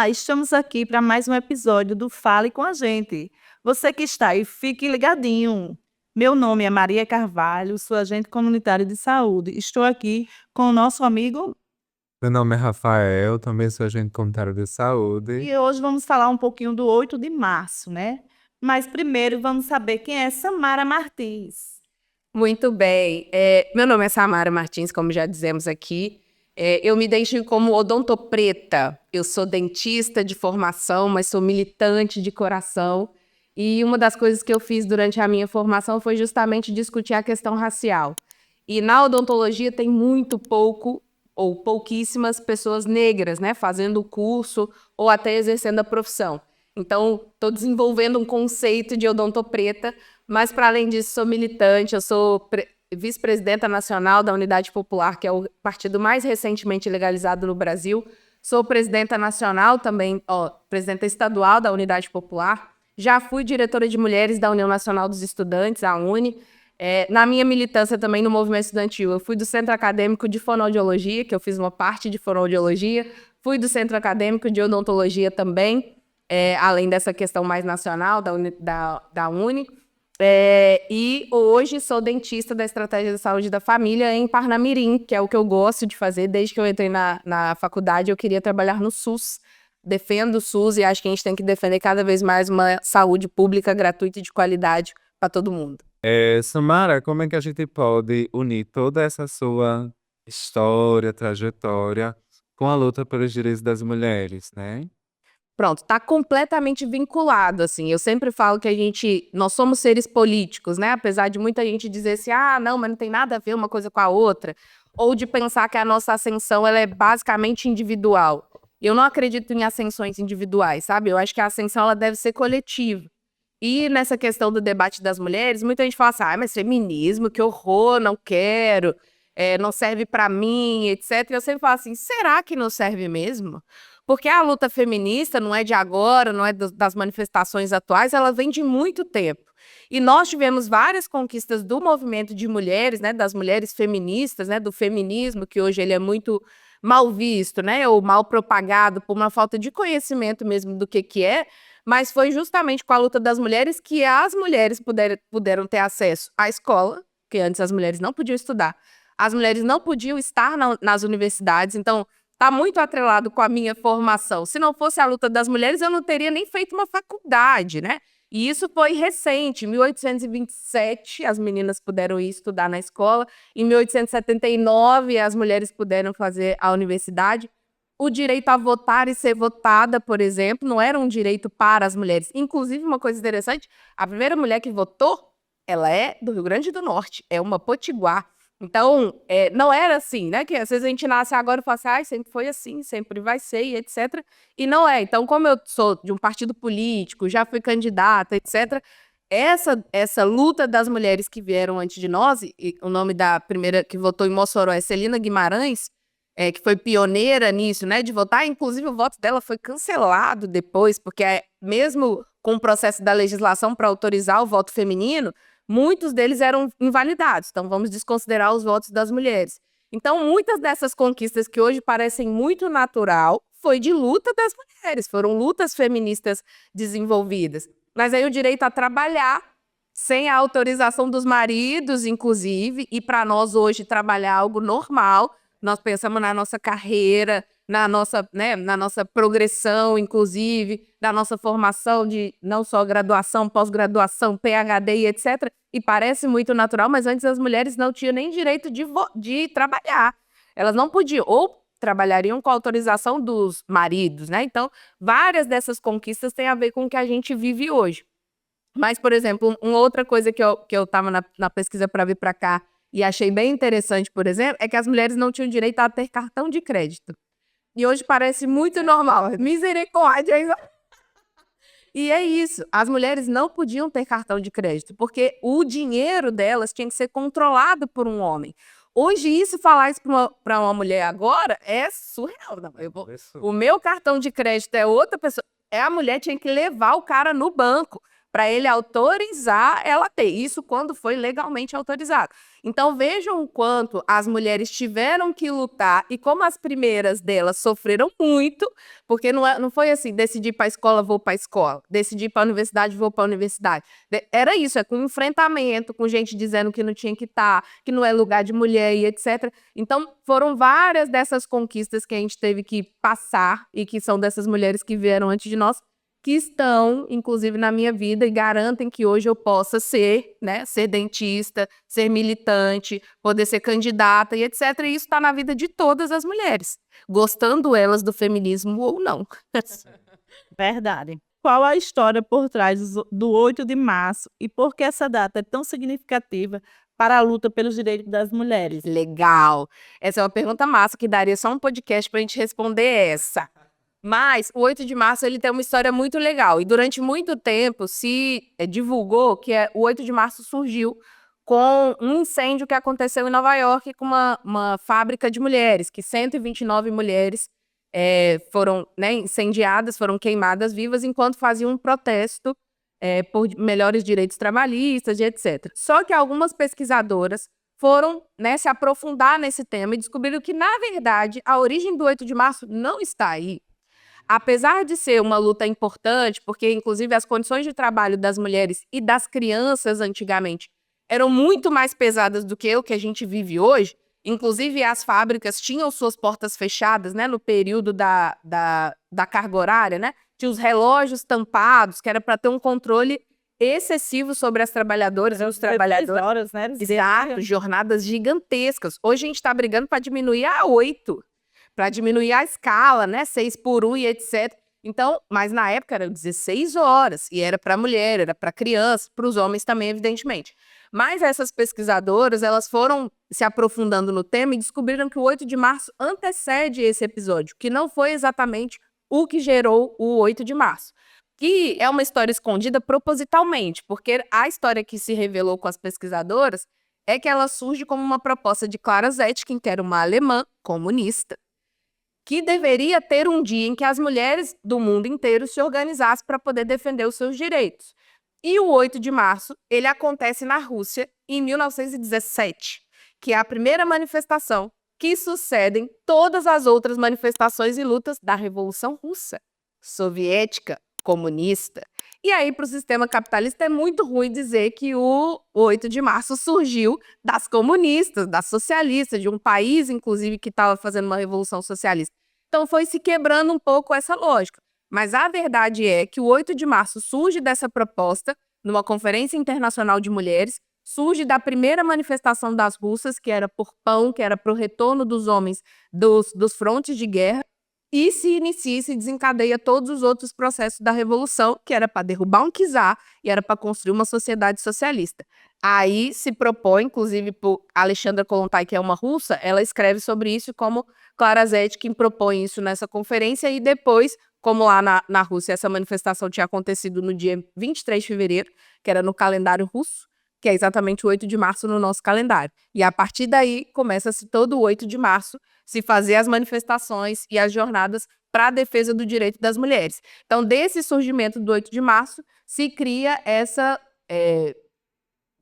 Olá, estamos aqui para mais um episódio do Fale com a Gente. Você que está aí, fique ligadinho. Meu nome é Maria Carvalho, sou agente comunitário de saúde. Estou aqui com o nosso amigo Meu nome é Rafael, também sou agente comunitário de saúde. e hoje vamos falar um pouquinho do 8 de março, né? Mas primeiro vamos saber quem é Samara Martins. Muito bem. Meu nome é Samara Martins, como já dizemos aqui. Eu me identifico como odontopreta. Eu sou dentista de formação, mas sou militante de coração. E uma das coisas que eu fiz durante a minha formação foi justamente discutir a questão racial. E na odontologia tem muito pouco ou pouquíssimas pessoas negras, né, fazendo o curso ou até exercendo a profissão. Então, estou desenvolvendo um conceito de odontopreta, mas, para além disso, sou militante, eu sou vice-presidenta nacional da Unidade Popular, que é o partido mais recentemente legalizado no Brasil. Sou presidenta nacional também, presidenta estadual da Unidade Popular. Já fui diretora de mulheres da União Nacional dos Estudantes, a UNE. Na minha militância também no movimento estudantil, eu fui do Centro Acadêmico de Fonoaudiologia, que eu fiz uma parte de fonoaudiologia. Fui do Centro Acadêmico de Odontologia também, além dessa questão mais nacional da UNE. E hoje sou dentista da Estratégia de Saúde da Família em Parnamirim, que é o que eu gosto de fazer. Desde que eu entrei na faculdade, eu queria trabalhar no SUS. Defendo o SUS e acho que a gente tem que defender cada vez mais uma saúde pública, gratuita e de qualidade para todo mundo. Samara, como é que a gente pode unir toda essa sua história, trajetória, com a luta pelos direitos das mulheres, né? Pronto, está completamente vinculado, assim. Eu sempre falo que nós somos seres políticos, né? Apesar de muita gente dizer assim, não, mas não tem nada a ver uma coisa com a outra, ou de pensar que a nossa ascensão ela é basicamente individual. Eu não acredito em ascensões individuais, sabe? Eu acho que a ascensão ela deve ser coletiva. E nessa questão do debate das mulheres, muita gente fala assim, mas feminismo, que horror, não quero, não serve para mim, etc. E eu sempre falo assim, será que não serve mesmo? Porque a luta feminista não é de agora, não é das manifestações atuais, ela vem de muito tempo. E nós tivemos várias conquistas do movimento de mulheres, né, das mulheres feministas, né, do feminismo, que hoje ele é muito mal visto, né, ou mal propagado por uma falta de conhecimento mesmo do que é, mas foi justamente com a luta das mulheres que as mulheres puderam ter acesso à escola, que antes as mulheres não podiam estudar, as mulheres não podiam estar nas universidades, então está muito atrelado com a minha formação. Se não fosse a luta das mulheres, eu não teria nem feito uma faculdade, né? E isso foi recente. Em 1827, as meninas puderam ir estudar na escola. Em 1879, as mulheres puderam fazer a universidade. O direito a votar e ser votada, por exemplo, não era um direito para as mulheres. Inclusive, uma coisa interessante, a primeira mulher que votou, ela é do Rio Grande do Norte, é uma potiguar. Então, não era assim, né? Que às vezes a gente nasce agora e fala assim, sempre foi assim, sempre vai ser, e etc. E não é. Então, como eu sou de um partido político, já fui candidata, etc., essa luta das mulheres que vieram antes de nós, e o nome da primeira que votou em Mossoró é Celina Guimarães, que foi pioneira nisso, né, de votar. Inclusive, o voto dela foi cancelado depois, porque mesmo com o processo da legislação para autorizar o voto feminino, muitos deles eram invalidados. Então, vamos desconsiderar os votos das mulheres. Então, muitas dessas conquistas que hoje parecem muito natural foi de luta das mulheres, foram lutas feministas desenvolvidas. Mas aí o direito a trabalhar sem a autorização dos maridos, inclusive, e para nós hoje trabalhar é algo normal. Nós pensamos na nossa carreira, na nossa progressão, inclusive, da nossa formação de não só graduação, pós-graduação, PhD e etc. E parece muito natural, mas antes as mulheres não tinham nem direito de trabalhar. Elas não podiam, ou trabalhariam com a autorização dos maridos, né? Então, várias dessas conquistas têm a ver com o que a gente vive hoje. Mas, por exemplo, uma outra coisa que eu estava na pesquisa para vir para cá e achei bem interessante, por exemplo, é que as mulheres não tinham direito a ter cartão de crédito. E hoje parece muito normal. Misericórdia! E é isso. As mulheres não podiam ter cartão de crédito, porque o dinheiro delas tinha que ser controlado por um homem. Hoje, falar isso para uma mulher agora é surreal. Não, o meu cartão de crédito é outra pessoa. A mulher tinha que levar o cara no banco para ele autorizar ela ter. Isso quando foi legalmente autorizado. Então, vejam o quanto as mulheres tiveram que lutar e como as primeiras delas sofreram muito, porque não foi assim, decidi ir para a escola, vou para a escola, decidi ir para a universidade, vou para a universidade. Era isso, é com enfrentamento, com gente dizendo que não tinha que estar, que não é lugar de mulher e etc. Então, foram várias dessas conquistas que a gente teve que passar e que são dessas mulheres que vieram antes de nós, que estão, inclusive, na minha vida e garantem que hoje eu possa ser, né, ser dentista, ser militante, poder ser candidata e etc. E isso está na vida de todas as mulheres, gostando elas do feminismo ou não. Verdade. Qual a história por trás do 8 de março e por que essa data é tão significativa para a luta pelos direitos das mulheres? Legal. Essa é uma pergunta massa que daria só um podcast para a gente responder essa. Mas o 8 de março ele tem uma história muito legal. E durante muito tempo se divulgou que o 8 de março surgiu com um incêndio que aconteceu em Nova York com uma fábrica de mulheres, que 129 mulheres foram, né, incendiadas, foram queimadas vivas enquanto faziam um protesto por melhores direitos trabalhistas e etc. Só que algumas pesquisadoras foram, né, se aprofundar nesse tema e descobriram que, na verdade, a origem do 8 de março não está aí. Apesar de ser uma luta importante, porque, inclusive, as condições de trabalho das mulheres e das crianças antigamente eram muito mais pesadas do que o que a gente vive hoje, inclusive as fábricas tinham suas portas fechadas, né, no período da carga horária, né? Tinha os relógios tampados, que era para ter um controle excessivo sobre as trabalhadoras e os trabalhadores. Horas, né? Exato, jornadas gigantescas. Hoje a gente está brigando para diminuir a 8, para diminuir a escala, né? 6 por 1 e etc. Então, mas na época eram 16 horas, e era para mulher, era para criança, para os homens também, evidentemente. Mas essas pesquisadoras, elas foram se aprofundando no tema e descobriram que o 8 de março antecede esse episódio, que não foi exatamente o que gerou o 8 de março. Que é uma história escondida propositalmente, porque a história que se revelou com as pesquisadoras é que ela surge como uma proposta de Clara Zetkin, que era uma alemã comunista, que deveria ter um dia em que as mulheres do mundo inteiro se organizassem para poder defender os seus direitos. E o 8 de março, ele acontece na Rússia em 1917, que é a primeira manifestação que sucedem todas as outras manifestações e lutas da Revolução Russa, soviética, comunista. E aí, para o sistema capitalista, é muito ruim dizer que o 8 de março surgiu das comunistas, das socialistas, de um país, inclusive, que estava fazendo uma revolução socialista. Então, foi se quebrando um pouco essa lógica. Mas a verdade é que o 8 de março surge dessa proposta, numa Conferência Internacional de Mulheres, surge da primeira manifestação das russas, que era por pão, que era para o retorno dos homens dos frontes de guerra, e se inicia e se desencadeia todos os outros processos da Revolução, que era para derrubar um czar e era para construir uma sociedade socialista. Aí se propõe, inclusive por Alexandra Kollontai, que é uma russa, ela escreve sobre isso como Clara Zetkin propõe isso nessa conferência e depois, como lá na Rússia essa manifestação tinha acontecido no dia 23 de fevereiro, que era no calendário russo, que é exatamente o 8 de março no nosso calendário. E a partir daí começa-se todo o 8 de março se fazer as manifestações e as jornadas para a defesa do direito das mulheres. Então, desse surgimento do 8 de março, se cria essa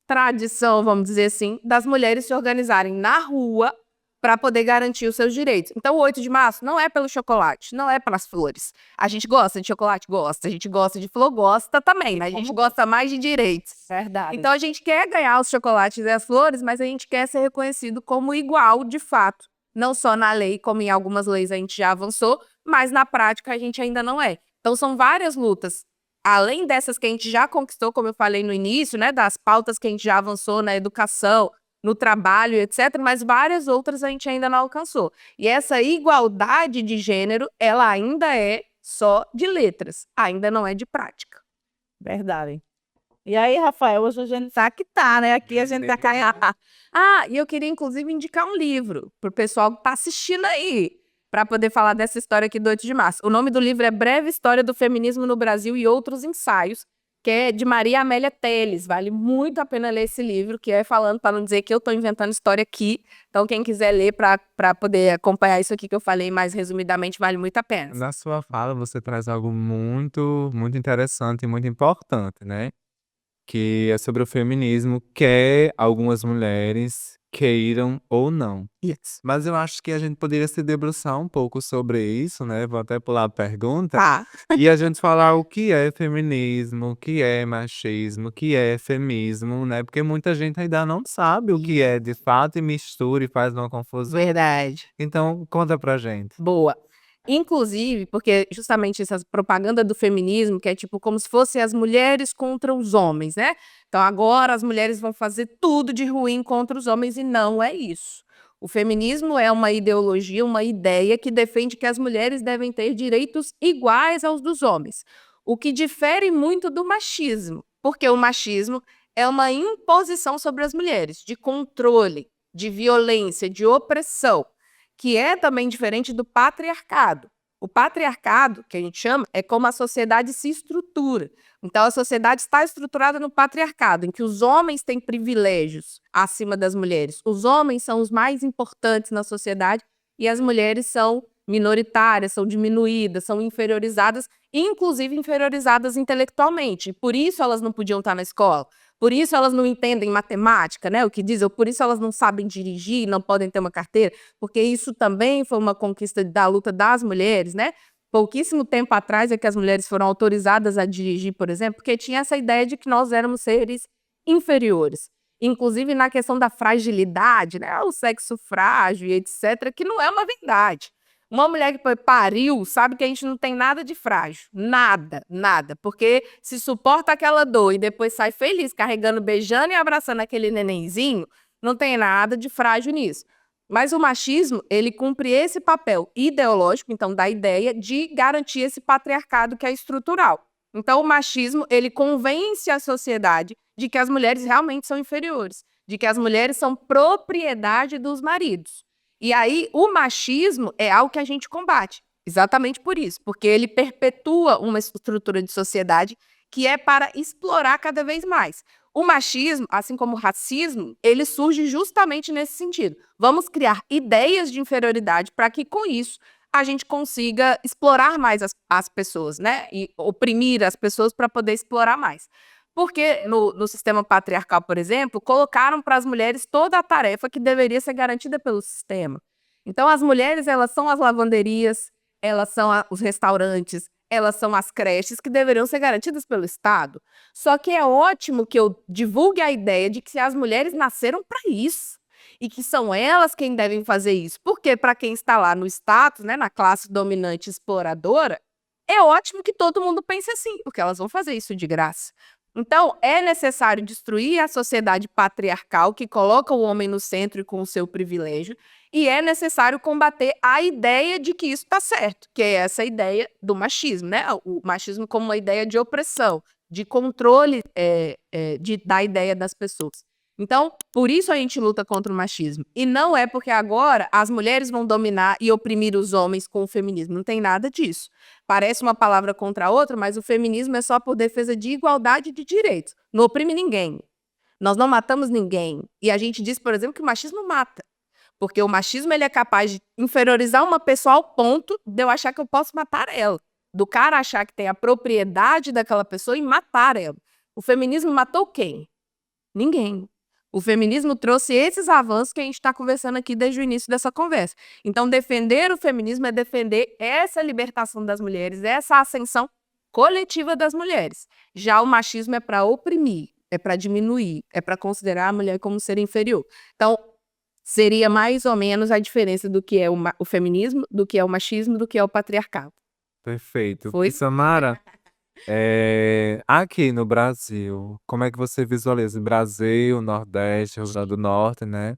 tradição, vamos dizer assim, das mulheres se organizarem na rua para poder garantir os seus direitos. Então, o 8 de março não é pelo chocolate, não é pelas flores. A gente gosta de chocolate? Gosta. A gente gosta de flor? Gosta também, mas a gente gosta mais de direitos. Verdade. Então, a gente quer ganhar os chocolates e as flores, mas a gente quer ser reconhecido como igual, de fato. Não só na lei, como em algumas leis a gente já avançou, mas na prática a gente ainda não é. Então, são várias lutas. Além dessas que a gente já conquistou, como eu falei no início, né, das pautas que a gente já avançou na educação, no trabalho, etc., mas várias outras a gente ainda não alcançou. E essa igualdade de gênero, ela ainda é só de letras, ainda não é de prática. Verdade. E aí, Rafael, hoje a gente tá que tá, né? Aqui a gente tá caindo. E eu queria, inclusive, indicar um livro para o pessoal que está assistindo aí, para poder falar dessa história aqui do 8 de março. O nome do livro é Breve História do Feminismo no Brasil e Outros Ensaios, que é de Maria Amélia Teles. Vale muito a pena ler esse livro, que é falando, para não dizer que eu estou inventando história aqui. Então, quem quiser ler para poder acompanhar isso aqui que eu falei mais resumidamente, vale muito a pena. Na sua fala, você traz algo muito, muito interessante e muito importante, né? que é sobre o feminismo, quer algumas mulheres queiram ou não. Isso. Mas eu acho que a gente poderia se debruçar um pouco sobre isso, né? Vou até pular a pergunta. Tá. E a gente falar o que é feminismo, o que é machismo, o que é feminismo, né? Porque muita gente ainda não sabe o que é de fato e mistura e faz uma confusão. Verdade. Então, conta pra gente. Boa. Inclusive, porque justamente essa propaganda do feminismo, que é tipo como se fossem as mulheres contra os homens, né? Então agora as mulheres vão fazer tudo de ruim contra os homens e não é isso. O feminismo é uma ideologia, uma ideia que defende que as mulheres devem ter direitos iguais aos dos homens, o que difere muito do machismo, porque o machismo é uma imposição sobre as mulheres, de controle, de violência, de opressão, que é também diferente do patriarcado. O patriarcado, que a gente chama, é como a sociedade se estrutura. Então, a sociedade está estruturada no patriarcado, em que os homens têm privilégios acima das mulheres. Os homens são os mais importantes na sociedade e as mulheres são minoritárias, são diminuídas, são inferiorizadas, inclusive inferiorizadas intelectualmente. E por isso elas não podiam estar na escola. Por isso elas não entendem matemática, né? O que diz, ou por isso elas não sabem dirigir, não podem ter uma carteira, porque isso também foi uma conquista da luta das mulheres, né? Pouquíssimo tempo atrás é que as mulheres foram autorizadas a dirigir, por exemplo, porque tinha essa ideia de que nós éramos seres inferiores. Inclusive na questão da fragilidade, né? O sexo frágil e etc., que não é uma verdade. Uma mulher que pariu sabe que a gente não tem nada de frágil. Nada, nada. Porque se suporta aquela dor e depois sai feliz, carregando, beijando e abraçando aquele nenenzinho, não tem nada de frágil nisso. Mas o machismo, ele cumpre esse papel ideológico, então, da ideia de garantir esse patriarcado que é estrutural. Então, o machismo, ele convence a sociedade de que as mulheres realmente são inferiores, de que as mulheres são propriedade dos maridos. E aí, o machismo é algo que a gente combate, exatamente por isso, porque ele perpetua uma estrutura de sociedade que é para explorar cada vez mais. O machismo, assim como o racismo, ele surge justamente nesse sentido. Vamos criar ideias de inferioridade para que, com isso, a gente consiga explorar mais as pessoas, né? E oprimir as pessoas para poder explorar mais. Porque no sistema patriarcal, por exemplo, colocaram para as mulheres toda a tarefa que deveria ser garantida pelo sistema. Então, as mulheres, elas são as lavanderias, elas são os restaurantes, elas são as creches que deveriam ser garantidas pelo Estado. Só que é ótimo que eu divulgue a ideia de que as mulheres nasceram para isso e que são elas quem devem fazer isso. Porque para quem está lá no status, né, na classe dominante exploradora, é ótimo que todo mundo pense assim, porque elas vão fazer isso de graça. Então, é necessário destruir a sociedade patriarcal que coloca o homem no centro e com o seu privilégio, e é necessário combater a ideia de que isso está certo, que é essa ideia do machismo, né? O machismo como uma ideia de opressão, de controle da ideia das pessoas. Então, por isso a gente luta contra o machismo. E não é porque agora as mulheres vão dominar e oprimir os homens com o feminismo. Não tem nada disso. Parece uma palavra contra a outra, mas o feminismo é só por defesa de igualdade de direitos. Não oprime ninguém. Nós não matamos ninguém. E a gente diz, por exemplo, que o machismo mata. Porque o machismo ele é capaz de inferiorizar uma pessoa ao ponto de eu achar que eu posso matar ela. Do cara achar que tem a propriedade daquela pessoa e matar ela. O feminismo matou quem? Ninguém. O feminismo trouxe esses avanços que a gente está conversando aqui desde o início dessa conversa. Então, defender o feminismo é defender essa libertação das mulheres, essa ascensão coletiva das mulheres. Já o machismo é para oprimir, é para diminuir, é para considerar a mulher como ser inferior. Então, seria mais ou menos a diferença do que é o feminismo, do que é o machismo, do que é o patriarcado. Perfeito. Foi? E Samara, aqui no Brasil, como é que você visualiza? Brasil, Nordeste, Rio Grande do Norte, né?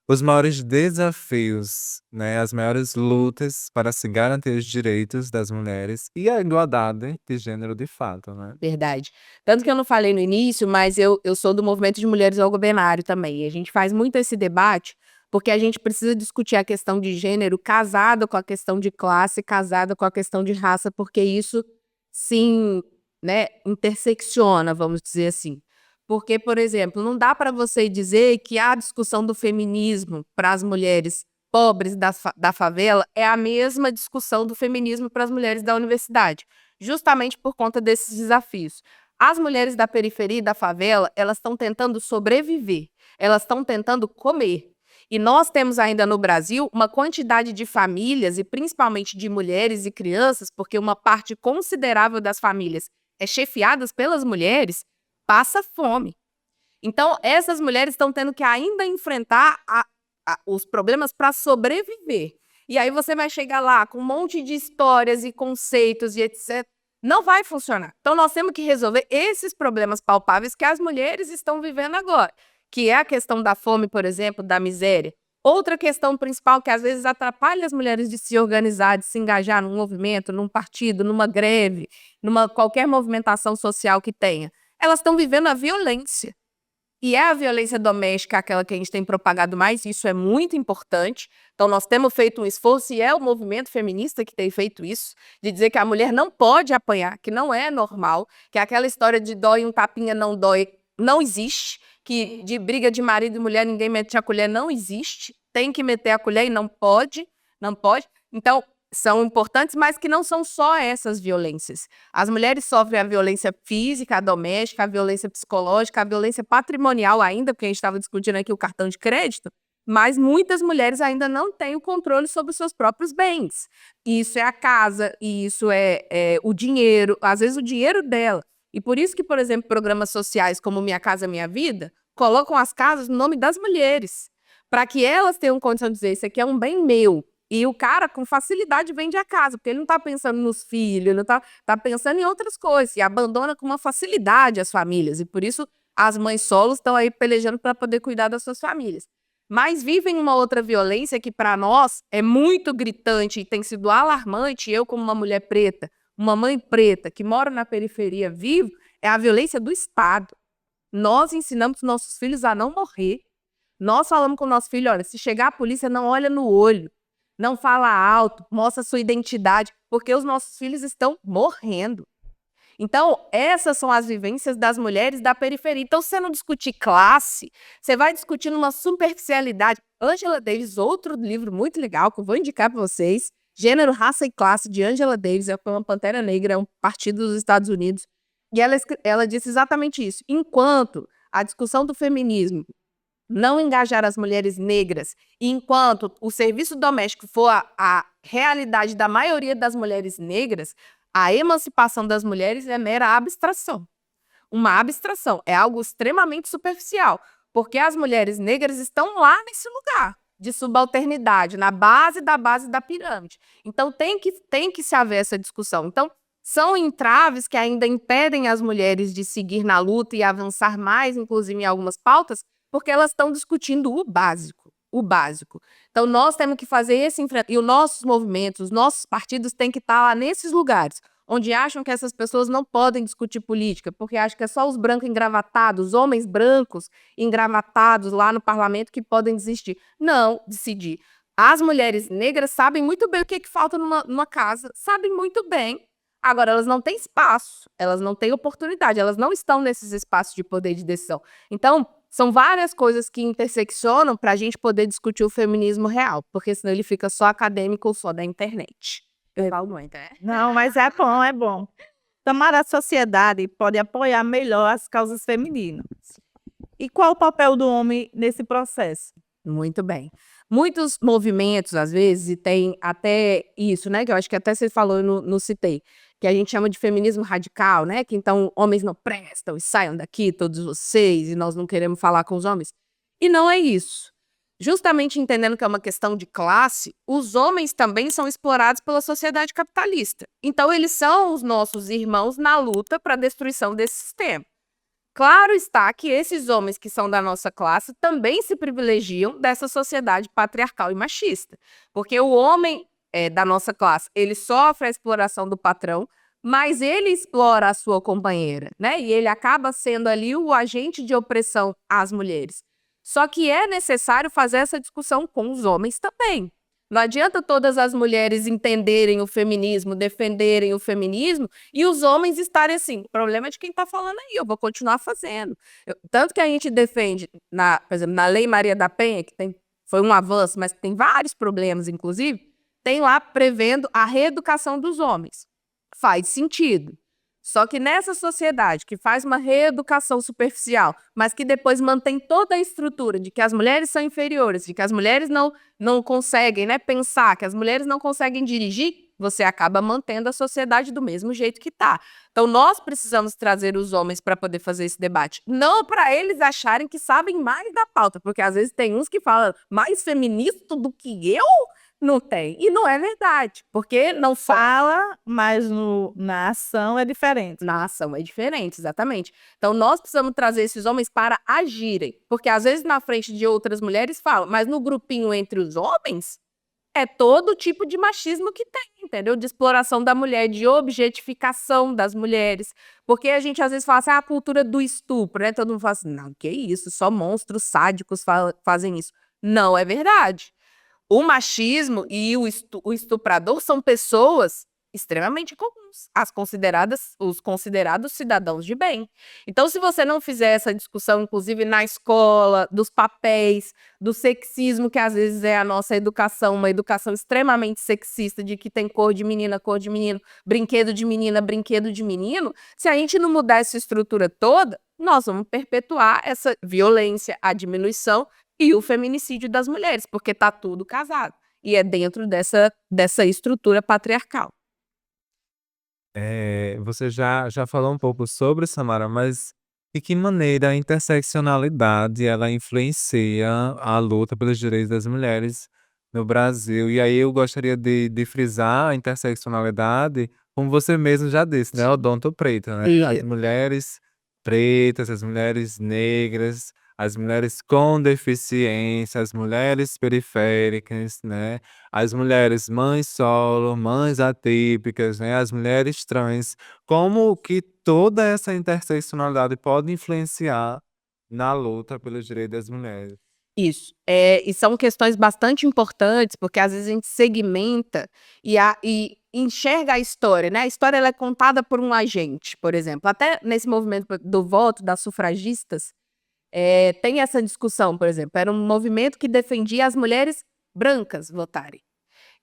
Os maiores desafios, né? As maiores lutas para se garantir os direitos das mulheres e a igualdade de gênero de fato, né? Verdade. Tanto que eu não falei no início, mas eu sou do movimento de mulheres ao governário também. E a gente faz muito esse debate porque a gente precisa discutir a questão de gênero casada com a questão de classe, casada com a questão de raça, porque isso sim, né, intersecciona, vamos dizer assim. Porque, por exemplo, não dá para você dizer que a discussão do feminismo para as mulheres pobres da favela é a mesma discussão do feminismo para as mulheres da universidade, justamente por conta desses desafios. As mulheres da periferia e da favela, elas estão tentando sobreviver, elas estão tentando comer. E nós temos ainda no Brasil uma quantidade de famílias, e principalmente de mulheres e crianças, porque uma parte considerável das famílias é chefiadas pelas mulheres, passa fome. Então, essas mulheres estão tendo que ainda enfrentar os problemas para sobreviver. E aí você vai chegar lá com um monte de histórias e conceitos e etc. Não vai funcionar. Então, nós temos que resolver esses problemas palpáveis que as mulheres estão vivendo agora, que é a questão da fome, por exemplo, da miséria. Outra questão principal que às vezes atrapalha as mulheres de se organizar, de se engajar num movimento, num partido, numa greve, numa qualquer movimentação social que tenha. Elas estão vivendo a violência. E é a violência doméstica aquela que a gente tem propagado mais, isso é muito importante. Então, nós temos feito um esforço, e é o movimento feminista que tem feito isso, de dizer que a mulher não pode apanhar, que não é normal, que aquela história de dói um tapinha não dói, não existe, que de briga de marido e mulher ninguém mete a colher, não existe, tem que meter a colher e não pode, não pode. Então, são importantes, mas que não são só essas violências. As mulheres sofrem a violência física, a doméstica, a violência psicológica, a violência patrimonial ainda, porque a gente estava discutindo aqui o cartão de crédito, mas muitas mulheres ainda não têm o controle sobre os seus próprios bens. Isso é a casa, e isso é o dinheiro, às vezes o dinheiro dela. E por isso que, por exemplo, programas sociais como Minha Casa Minha Vida colocam as casas no nome das mulheres, para que elas tenham condição de dizer, isso aqui é um bem meu. E o cara, com facilidade, vende a casa, porque ele não está pensando nos filhos, ele não está pensando em outras coisas, e abandona com uma facilidade as famílias. E por isso as mães solos estão aí pelejando para poder cuidar das suas famílias. Mas vivem uma outra violência que, para nós, é muito gritante e tem sido alarmante. Eu, como uma mulher preta, uma mãe preta, que mora na periferia, vivo, é a violência do Estado. Nós ensinamos nossos filhos a não morrer. Nós falamos com o nosso filho, olha, se chegar a polícia, não olha no olho. Não fala alto, mostra sua identidade, porque os nossos filhos estão morrendo. Então, essas são as vivências das mulheres da periferia. Então, se você não discutir classe, você vai discutir numa superficialidade. Angela Davis, outro livro muito legal que eu vou indicar para vocês, Gênero, Raça e Classe, de Angela Davis, é uma Pantera Negra, é um partido dos Estados Unidos. E ela disse exatamente isso. Enquanto a discussão do feminismo não engajar as mulheres negras, e enquanto o serviço doméstico for a realidade da maioria das mulheres negras, a emancipação das mulheres é mera abstração. Uma abstração, é algo extremamente superficial, porque as mulheres negras estão lá nesse lugar de subalternidade, na base da pirâmide. Então tem que se haver essa discussão. Então, são entraves que ainda impedem as mulheres de seguir na luta e avançar mais, inclusive em algumas pautas, porque elas estão discutindo o básico, o básico. Então, nós temos que fazer esse enfrentamento. E os nossos movimentos, os nossos partidos têm que estar lá nesses lugares, onde acham que essas pessoas não podem discutir política, porque acham que é só os brancos engravatados, homens brancos engravatados lá no parlamento que podem decidir. As mulheres negras sabem muito bem o que falta numa casa, sabem muito bem. Agora, elas não têm espaço, elas não têm oportunidade, elas não estão nesses espaços de poder de decisão. Então, são várias coisas que interseccionam para a gente poder discutir o feminismo real, porque senão ele fica só acadêmico ou só da internet. Eu falo muito, né? Não, mas é bom, é bom. Tomara a sociedade pode apoiar melhor as causas femininas. E qual o papel do homem nesse processo? Muito bem. Muitos movimentos, às vezes, e tem até isso, né? Que eu acho que até você falou, eu não citei, que a gente chama de feminismo radical, né? Que então homens não prestam e saiam daqui, todos vocês, e nós não queremos falar com os homens. E não é isso. Justamente entendendo que é uma questão de classe, os homens também são explorados pela sociedade capitalista. Então, eles são os nossos irmãos na luta para a destruição desse sistema. Claro está que esses homens que são da nossa classe também se privilegiam dessa sociedade patriarcal e machista. Porque o homem da nossa classe, ele sofre a exploração do patrão, mas ele explora a sua companheira, né? E ele acaba sendo ali o agente de opressão às mulheres. Só que é necessário fazer essa discussão com os homens também. Não adianta todas as mulheres entenderem o feminismo, defenderem o feminismo, e os homens estarem assim, o problema é de quem está falando aí, eu vou continuar fazendo. Tanto que a gente defende, por exemplo, na Lei Maria da Penha, que foi um avanço, mas tem vários problemas, inclusive, tem lá prevendo a reeducação dos homens. Faz sentido. Só que nessa sociedade que faz uma reeducação superficial, mas que depois mantém toda a estrutura de que as mulheres são inferiores, de que as mulheres não conseguem, né, pensar, que as mulheres não conseguem dirigir, você acaba mantendo a sociedade do mesmo jeito que está. Então, nós precisamos trazer os homens para poder fazer esse debate. Não para eles acharem que sabem mais da pauta, porque às vezes tem uns que falam mais feminista do que eu. Não tem. E não é verdade, porque não Fala, mas na ação é diferente. na ação é diferente, exatamente. Então, nós precisamos trazer esses homens para agirem. Porque, às vezes, na frente de outras mulheres falam, mas no grupinho entre os homens, é todo tipo de machismo que tem, entendeu? De exploração da mulher, de objetificação das mulheres. Porque a gente, às vezes, fala assim, a cultura do estupro, né? Todo mundo fala assim, não, que isso, só monstros sádicos fazem isso. Não é verdade. O machismo e o estuprador são pessoas extremamente comuns, os considerados cidadãos de bem. Então, se você não fizer essa discussão, inclusive na escola, dos papéis, do sexismo, que às vezes é a nossa educação, uma educação extremamente sexista, de que tem cor de menina, cor de menino, brinquedo de menina, brinquedo de menino, se a gente não mudar essa estrutura toda, nós vamos perpetuar essa violência, a diminuição e o feminicídio das mulheres, porque está tudo casado. E é dentro dessa estrutura patriarcal. Você já falou um pouco sobre, Samara, mas de que maneira a interseccionalidade ela influencia a luta pelos direitos das mulheres no Brasil? E aí eu gostaria de frisar a interseccionalidade, como você mesmo já disse, né? Odonto preto, né? As mulheres pretas, as mulheres negras, as mulheres com deficiência, as mulheres periféricas, né? As mulheres mães solo, mães atípicas, né? As mulheres trans. Como que toda essa interseccionalidade pode influenciar na luta pelos direitos das mulheres? Isso. E são questões bastante importantes, porque às vezes a gente segmenta e enxerga a história, né? A história ela é contada por um agente, por exemplo. Até nesse movimento do voto das sufragistas, tem essa discussão, por exemplo. Era um movimento que defendia as mulheres brancas votarem.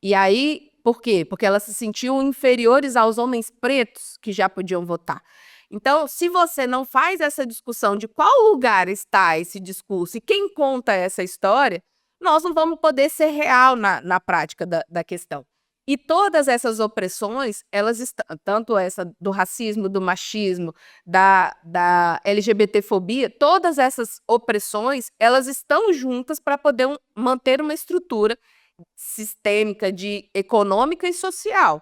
E aí, por quê? Porque elas se sentiam inferiores aos homens pretos que já podiam votar. Então, se você não faz essa discussão de qual lugar está esse discurso e quem conta essa história, nós não vamos poder ser real na prática da questão. E todas essas opressões, elas estão, tanto essa do racismo, do machismo, da LGBTfobia, todas essas opressões, elas estão juntas para poder manter uma estrutura sistêmica, econômica e social.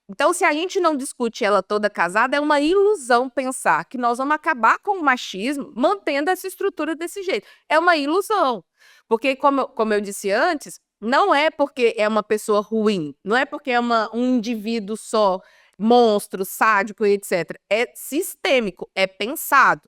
Então, se a gente não discute ela toda casada, é uma ilusão pensar que nós vamos acabar com o machismo mantendo essa estrutura desse jeito. É uma ilusão. Porque, como eu disse antes, não é porque é uma pessoa ruim, não é porque é um indivíduo só, monstro, sádico e etc. É sistêmico, é pensado.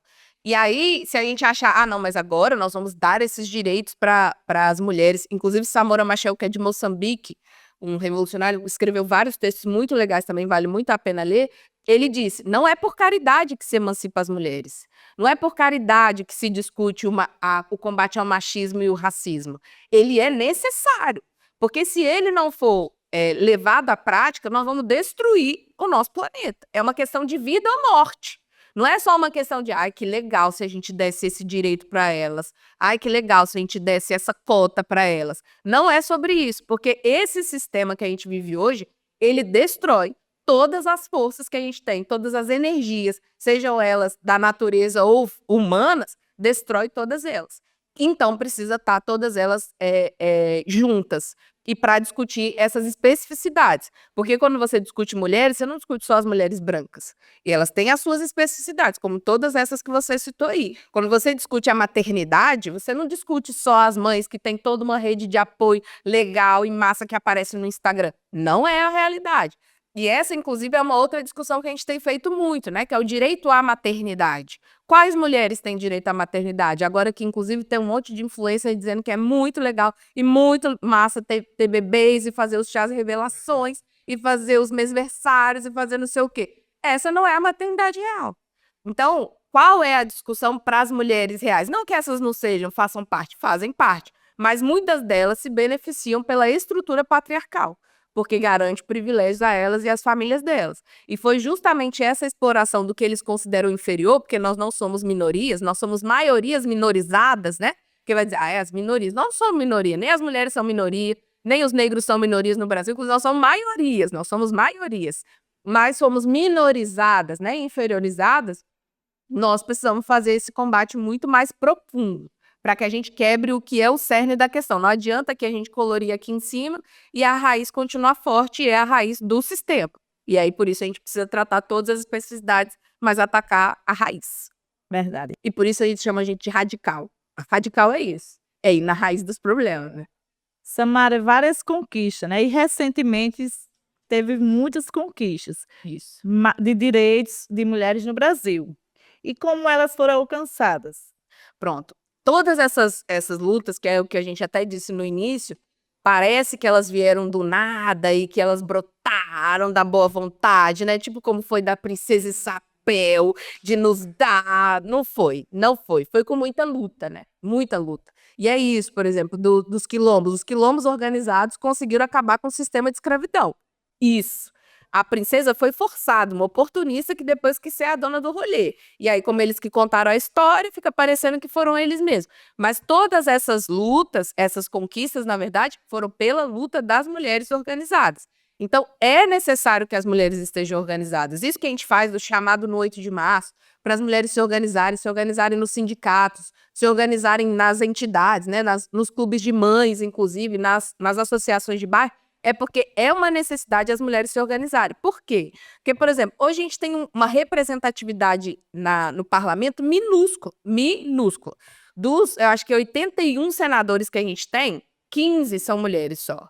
E aí, se a gente achar, não, mas agora nós vamos dar esses direitos para as mulheres, inclusive Samora Machel, que é de Moçambique, um revolucionário, escreveu vários textos muito legais também, vale muito a pena ler. Ele disse, não é por caridade que se emancipa as mulheres, não é por caridade que se discute o combate ao machismo e o racismo. Ele é necessário, porque se ele não for levado à prática, nós vamos destruir o nosso planeta. É uma questão de vida ou morte. Não é só uma questão de, que legal se a gente desse esse direito para elas. Que legal se a gente desse essa cota para elas. Não é sobre isso, porque esse sistema que a gente vive hoje, ele destrói todas as forças que a gente tem, todas as energias, sejam elas da natureza ou humanas, destrói todas elas. Então, precisa estar todas elas juntas e para discutir essas especificidades. Porque quando você discute mulheres, você não discute só as mulheres brancas. E elas têm as suas especificidades, como todas essas que você citou aí. Quando você discute a maternidade, você não discute só as mães que têm toda uma rede de apoio legal e massa que aparece no Instagram. Não é a realidade. E essa, inclusive, é uma outra discussão que a gente tem feito muito, né? Que é o direito à maternidade. Quais mulheres têm direito à maternidade? Agora que, inclusive, tem um monte de influência dizendo que é muito legal e muito massa ter bebês e fazer os chás revelações e fazer os mêsversários e fazer não sei o quê. Essa não é a maternidade real. Então, qual é a discussão para as mulheres reais? Não que essas não façam parte, fazem parte, mas muitas delas se beneficiam pela estrutura patriarcal. porque garante privilégios a elas e às famílias delas. E foi justamente essa exploração do que eles consideram inferior, porque nós não somos minorias, nós somos maiorias minorizadas, né? Porque vai dizer, as minorias. Nós não somos minoria, nem as mulheres são minoria, nem os negros são minorias no Brasil, porque nós somos maiorias, nós somos maiorias. Mas somos minorizadas, né? Inferiorizadas, nós precisamos fazer esse combate muito mais profundo, para que a gente quebre o que é o cerne da questão. Não adianta que a gente colorir aqui em cima e a raiz continuar forte, e é a raiz do sistema. E aí, por isso, a gente precisa tratar todas as especificidades, mas atacar a raiz. Verdade. E por isso a gente chama a gente de radical. Radical é isso. É ir na raiz dos problemas, né? Samara, várias conquistas, né? E recentemente teve muitas conquistas Isso. de direitos de mulheres no Brasil. E como elas foram alcançadas? Pronto. Todas essas lutas, que é o que a gente até disse no início, parece que elas vieram do nada e que elas brotaram da boa vontade, né? Tipo como foi da Princesa Isabel, de nos dar. Não foi, não foi. Foi com muita luta, né? Muita luta. E é isso, por exemplo, dos quilombos. Os quilombos organizados conseguiram acabar com o sistema de escravidão. Isso. A princesa foi forçada, uma oportunista que depois quis ser a dona do rolê. E aí, como eles que contaram a história, fica parecendo que foram eles mesmos. Mas todas essas lutas, essas conquistas, na verdade, foram pela luta das mulheres organizadas. Então, é necessário que as mulheres estejam organizadas. Isso que a gente faz do chamado no 8 de março, para as mulheres se organizarem nos sindicatos, se organizarem nas entidades, né, nos clubes de mães, inclusive, nas associações de bairro, é porque é uma necessidade as mulheres se organizarem. Por quê? Porque, por exemplo, hoje a gente tem uma representatividade no parlamento minúscula. Eu acho que 81 senadores que a gente tem, 15 são mulheres só.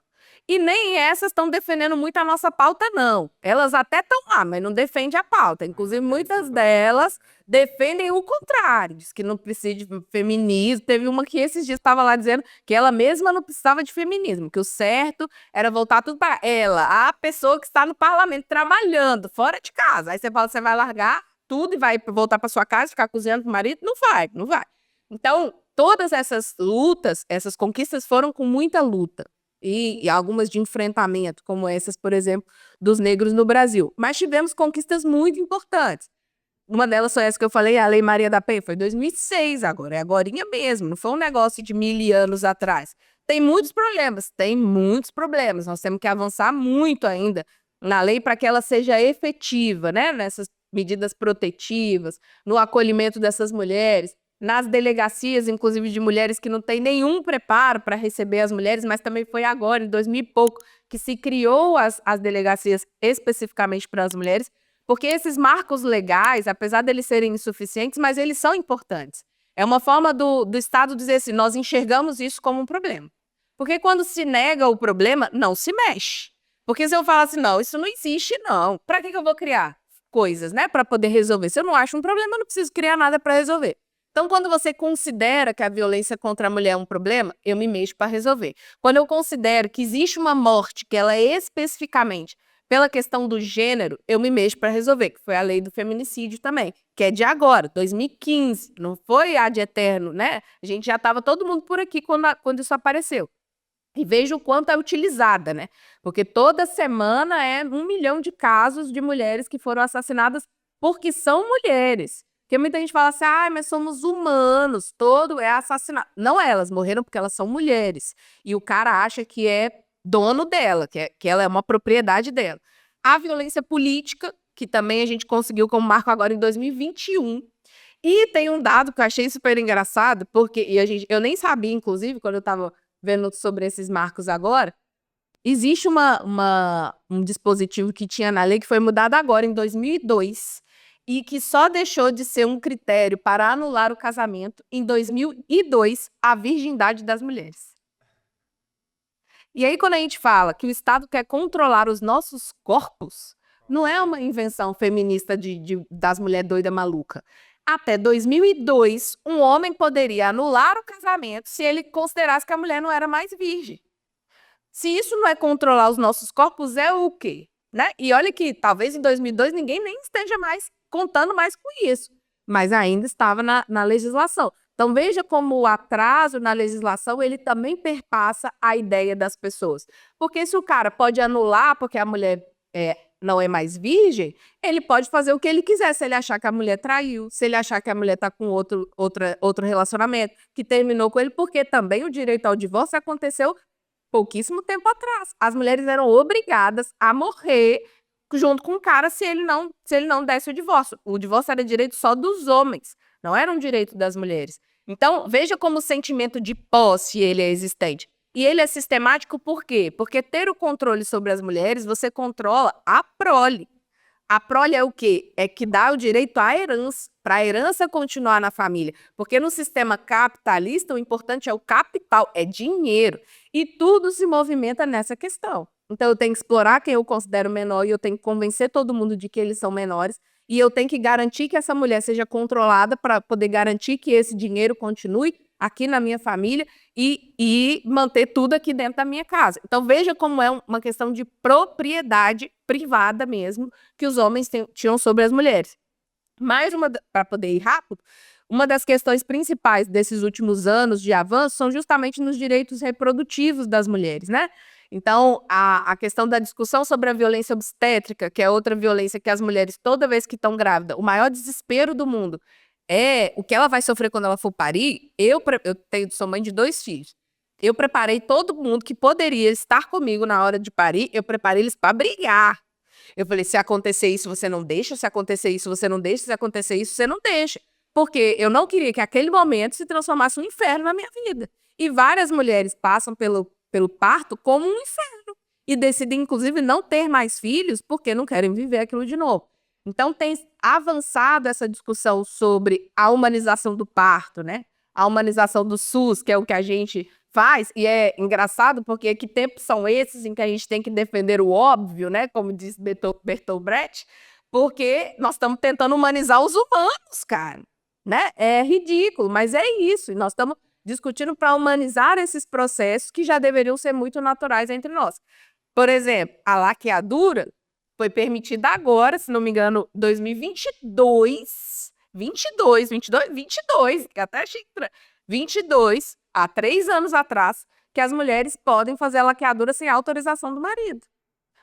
E nem essas estão defendendo muito a nossa pauta, não. Elas até estão lá, mas não defendem a pauta. Inclusive, muitas delas defendem o contrário. Diz que não precisa de feminismo. Teve uma que esses dias estava lá dizendo que ela mesma não precisava de feminismo, que o certo era voltar tudo para ela, a pessoa que está no parlamento trabalhando, fora de casa. Aí você fala, você vai largar tudo e vai voltar para sua casa, ficar cozinhando com o marido? Não vai, não vai. Então, todas essas lutas, essas conquistas foram com muita luta. E algumas de enfrentamento, como essas, por exemplo, dos negros no Brasil. Mas tivemos conquistas muito importantes. Uma delas foi essa que eu falei, a Lei Maria da Penha, foi em 2006 agora, é agorinha mesmo, não foi um negócio de 1000 anos atrás. Tem muitos problemas, nós temos que avançar muito ainda na lei para que ela seja efetiva, né? Nessas medidas protetivas, no acolhimento dessas mulheres, nas delegacias, inclusive de mulheres que não têm nenhum preparo para receber as mulheres, mas também foi agora, em 2000 e pouco, que se criou as delegacias especificamente para as mulheres, porque esses marcos legais, apesar deles serem insuficientes, mas eles são importantes. É uma forma do Estado dizer assim, nós enxergamos isso como um problema. Porque quando se nega o problema, não se mexe. Porque se eu falar assim, não, isso não existe, não. Para que eu vou criar coisas, né, para poder resolver? Se eu não acho um problema, eu não preciso criar nada para resolver. Então, quando você considera que a violência contra a mulher é um problema, eu me mexo para resolver. Quando eu considero que existe uma morte que ela é especificamente pela questão do gênero, eu me mexo para resolver, que foi a lei do feminicídio também, que é de agora, 2015, não foi a de eterno, né? A gente já estava todo mundo por aqui quando isso apareceu. E veja o quanto é utilizada, né? Porque toda semana é 1 milhão de casos de mulheres que foram assassinadas porque são mulheres. Porque muita gente fala assim, mas somos humanos, todo é assassinato. Não é, elas morreram porque elas são mulheres. E o cara acha que é dono dela, que ela é uma propriedade dela. A violência política, que também a gente conseguiu como marco agora em 2021. E tem um dado que eu achei super engraçado, porque eu nem sabia, inclusive, quando eu estava vendo sobre esses marcos agora, existe um dispositivo que tinha na lei que foi mudado agora, em 2002, e que só deixou de ser um critério para anular o casamento, em 2002, a virgindade das mulheres. E aí, quando a gente fala que o Estado quer controlar os nossos corpos, não é uma invenção feminista das mulheres doidas malucas. Até 2002, um homem poderia anular o casamento se ele considerasse que a mulher não era mais virgem. Se isso não é controlar os nossos corpos, é o quê? Né? E olha que talvez em 2002 ninguém nem esteja mais contando mais com isso, mas ainda estava na legislação. Então, veja como o atraso na legislação, ele também perpassa a ideia das pessoas. Porque se o cara pode anular porque a mulher não é mais virgem, ele pode fazer o que ele quiser, se ele achar que a mulher traiu, se ele achar que a mulher está com outro relacionamento, que terminou com ele, porque também o direito ao divórcio aconteceu pouquíssimo tempo atrás. As mulheres eram obrigadas a morrer junto com o cara se ele não desse o divórcio. O divórcio era direito só dos homens, não era um direito das mulheres. Então, veja como o sentimento de posse ele é existente. E ele é sistemático por quê? Porque ter o controle sobre as mulheres, você controla a prole. A prole é o quê? É que dá o direito à herança, para a herança continuar na família. Porque no sistema capitalista, o importante é o capital, é dinheiro. E tudo se movimenta nessa questão. Então, eu tenho que explorar quem eu considero menor e eu tenho que convencer todo mundo de que eles são menores. E eu tenho que garantir que essa mulher seja controlada para poder garantir que esse dinheiro continue aqui na minha família e manter tudo aqui dentro da minha casa. Então, veja como é uma questão de propriedade privada mesmo que os homens tinham sobre as mulheres. Mais para poder ir rápido, uma das questões principais desses últimos anos de avanço são justamente nos direitos reprodutivos das mulheres, né? Então, a questão da discussão sobre a violência obstétrica, que é outra violência que as mulheres, toda vez que estão grávidas, o maior desespero do mundo é o que ela vai sofrer quando ela for parir. Eu sou mãe de 2 filhos. Eu preparei todo mundo que poderia estar comigo na hora de parir, eu preparei eles para brigar. Eu falei, se acontecer isso, você não deixa, se acontecer isso, você não deixa, se acontecer isso, você não deixa. Porque eu não queria que aquele momento se transformasse um inferno na minha vida. E várias mulheres passam pelo parto como um inferno. E decidem, inclusive, não ter mais filhos porque não querem viver aquilo de novo. Então, tem avançado essa discussão sobre a humanização do parto, né? A humanização do SUS, que é o que a gente faz, e é engraçado porque que tempos são esses em que a gente tem que defender o óbvio, né? Como diz Bertolt Brecht, porque nós estamos tentando humanizar os humanos, cara, né? É ridículo, mas é isso, e nós estamos discutindo para humanizar esses processos que já deveriam ser muito naturais entre nós. Por exemplo, a laqueadura foi permitida agora, se não me engano, 2022, que até achei estranho, 22, há 3 anos atrás, que as mulheres podem fazer a laqueadura sem autorização do marido.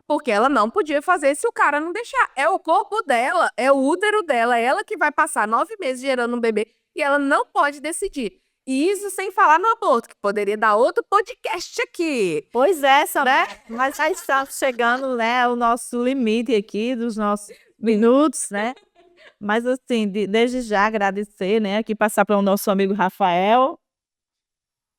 Porque ela não podia fazer se o cara não deixar. É o corpo dela, é o útero dela, é ela que vai passar 9 meses gerando um bebê e ela não pode decidir. E isso sem falar no aborto, que poderia dar outro podcast aqui. Pois é, né? Mas já estamos chegando, né, ao nosso limite aqui dos nossos minutos, né? Mas assim, desde já agradecer, né, aqui passar para o nosso amigo Rafael.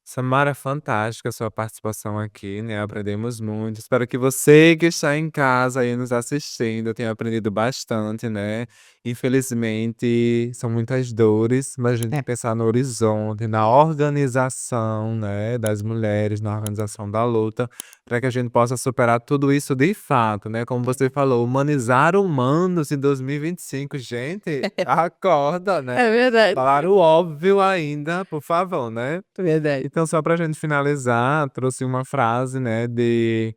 Samara, fantástica a sua participação aqui, né? Aprendemos muito. Espero que você que está em casa aí nos assistindo tenha aprendido bastante, né? Infelizmente, são muitas dores, mas a gente tem que pensar no horizonte, na organização, né, das mulheres, na organização da luta, para que a gente possa superar tudo isso de fato, né? Como você falou, humanizar humanos em 2025. Gente, acorda, né? É verdade. Falar o óbvio ainda, por favor, né? Verdade. Então, só pra gente finalizar, trouxe uma frase, né, de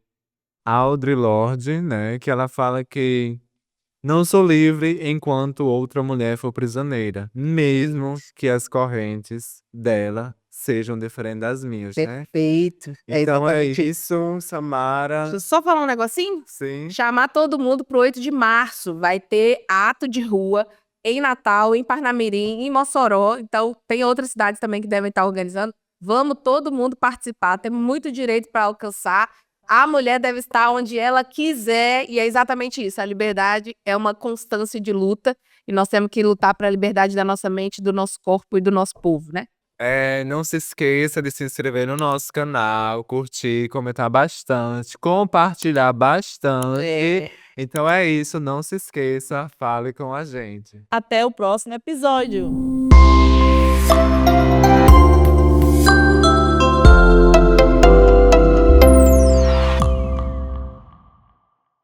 Audre Lorde, né, que ela fala que não sou livre enquanto outra mulher for prisioneira, mesmo que as correntes dela sejam diferentes das minhas, né? Perfeito. Então é exatamente isso, Samara. Deixa eu só falar um negocinho. Sim. Chamar todo mundo pro 8 de março. Vai ter ato de rua em Natal, em Parnamirim, em Mossoró. Então, tem outras cidades também que devem estar organizando. Vamos todo mundo participar. Temos muito direito para alcançar. A mulher deve estar onde ela quiser. E é exatamente isso. A liberdade é uma constância de luta. E nós temos que lutar para a liberdade da nossa mente, do nosso corpo e do nosso povo, né? Não se esqueça de se inscrever no nosso canal, curtir, comentar bastante, compartilhar bastante. Então é isso, não se esqueça, fale com a gente. Até o próximo episódio.